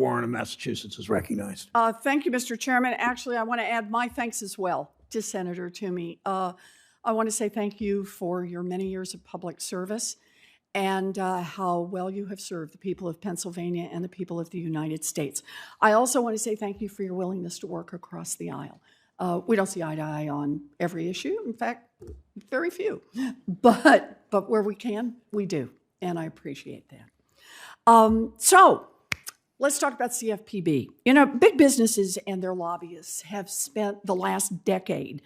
Warren of Massachusetts is recognized. Thank you, Mr. Chairman. Actually, I want to add my thanks as well to Senator Toomey. I want to say thank you for your many years of public service and how well you have served the people of Pennsylvania and the people of the United States. I also want to say thank you for your willingness to work across the aisle. We don't see eye to eye on every issue. In fact, very few. But where we can, we do. And I appreciate that. So let's talk about CFPB. You know, big businesses and their lobbyists have spent the last decade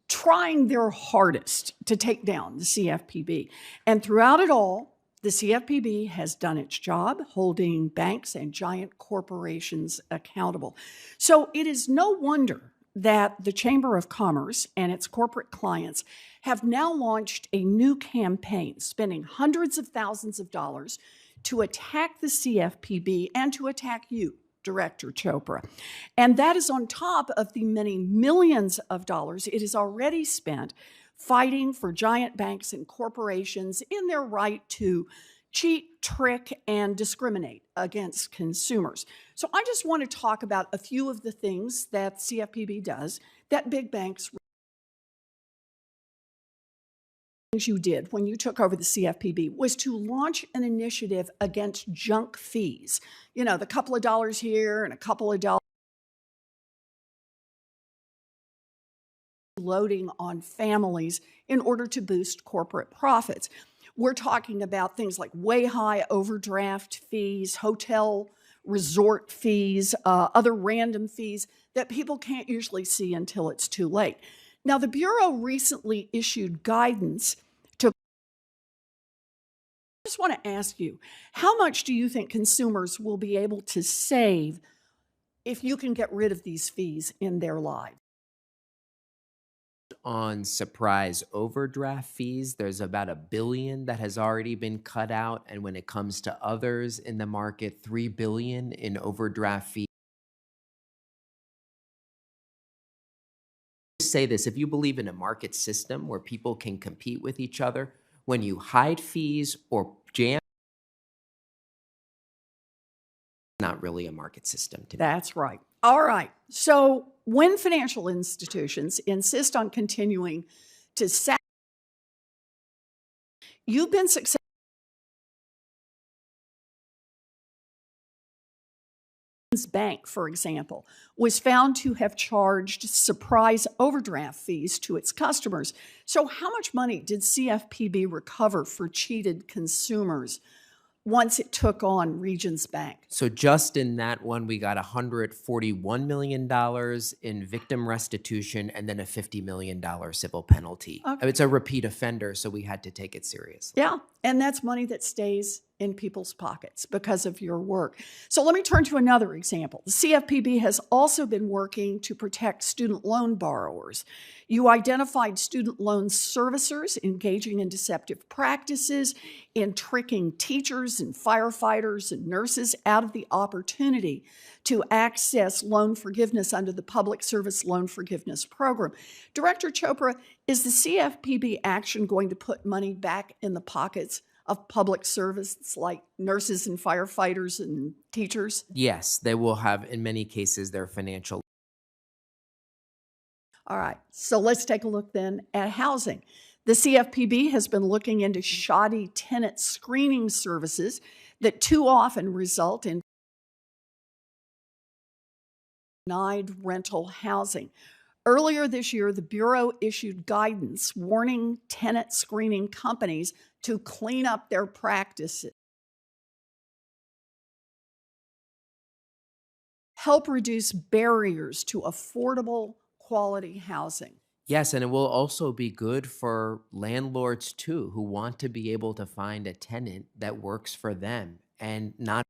trying their hardest to take down the CFPB. And throughout it all, the CFPB has done its job, holding banks and giant corporations accountable. So it is no wonder that the Chamber of Commerce and its corporate clients have now launched a new campaign, spending hundreds of thousands of dollars to attack the CFPB and to attack you, Director Chopra. And that is on top of the many millions of dollars it has already spent fighting for giant banks and corporations in their right to cheat, trick, and discriminate against consumers. So I just want to talk about a few of the things that CFPB does that big banks you did when you took over the CFPB was to launch an initiative against junk fees. You know, the couple of dollars here and a couple of dollars loading on families in order to boost corporate profits. We're talking about things like way high overdraft fees, hotel resort fees, other random fees that people can't usually see until it's too late. Now, the Bureau recently issued guidance to. I just want to ask you, how much do you think consumers will be able to save if you can get rid of these fees in their lives? On surprise overdraft fees, there's about $1 billion that has already been cut out. And when it comes to others in the market, $3 billion in overdraft fees. Say this, if you believe in a market system where people can compete with each other, when you hide fees or jam, not really a market system to me. That's right. All right. So when financial institutions insist on continuing to you've been successful. Bank, for example, was found to have charged surprise overdraft fees to its customers. So how much money did CFPB recover for cheated consumers once it took on Regions Bank? So just in that one, we got $141 million in victim restitution and then a $50 million civil penalty. Okay. It's a repeat offender, so we had to take it seriously. Yeah, and that's money that stays in people's pockets because of your work. So let me turn to another example. The CFPB has also been working to protect student loan borrowers. You identified student loan servicers engaging in deceptive practices, in tricking teachers and firefighters and nurses out of the opportunity to access loan forgiveness under the Public Service Loan Forgiveness Program. Director Chopra, is the CFPB action going to put money back in the pockets of public service like nurses and firefighters and teachers? Yes, they will have, in many cases, their financial. All right, so let's take a look then at housing. The CFPB has been looking into shoddy tenant screening services that too often result in denied rental housing. Earlier this year, the Bureau issued guidance warning tenant screening companies to clean up their practices, help reduce barriers to affordable quality housing. Yes, and it will also be good for landlords too, who want to be able to find a tenant that works for them and not.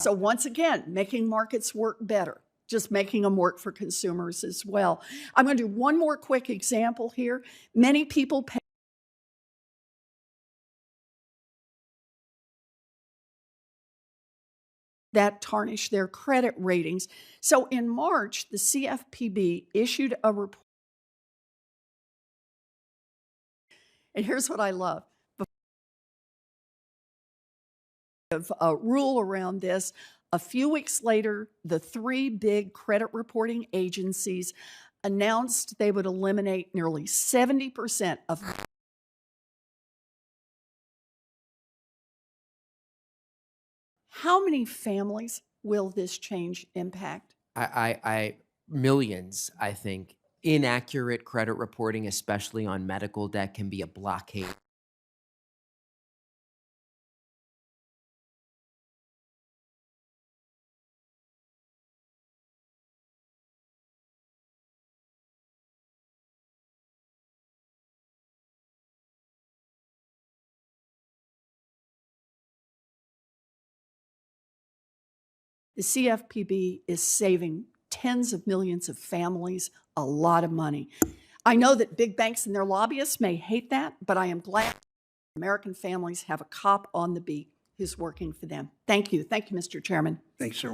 So once again, making markets work better, just making them work for consumers as well. I'm going to do one more quick example here. Many people pay that tarnish their credit ratings. So in March, the CFPB issued a report. And here's what I love. rule around this. A few weeks later, the three big credit reporting agencies announced they would eliminate nearly 70% of. How many families will this change impact? Millions, I think. Inaccurate credit reporting, especially on medical debt, can be a blockade. The CFPB is saving tens of millions of families a lot of money. I know that big banks and their lobbyists may hate that, but I am glad American families have a cop on the beat who's working for them. Thank you. Thank you, Mr. Chairman. Thanks, sir.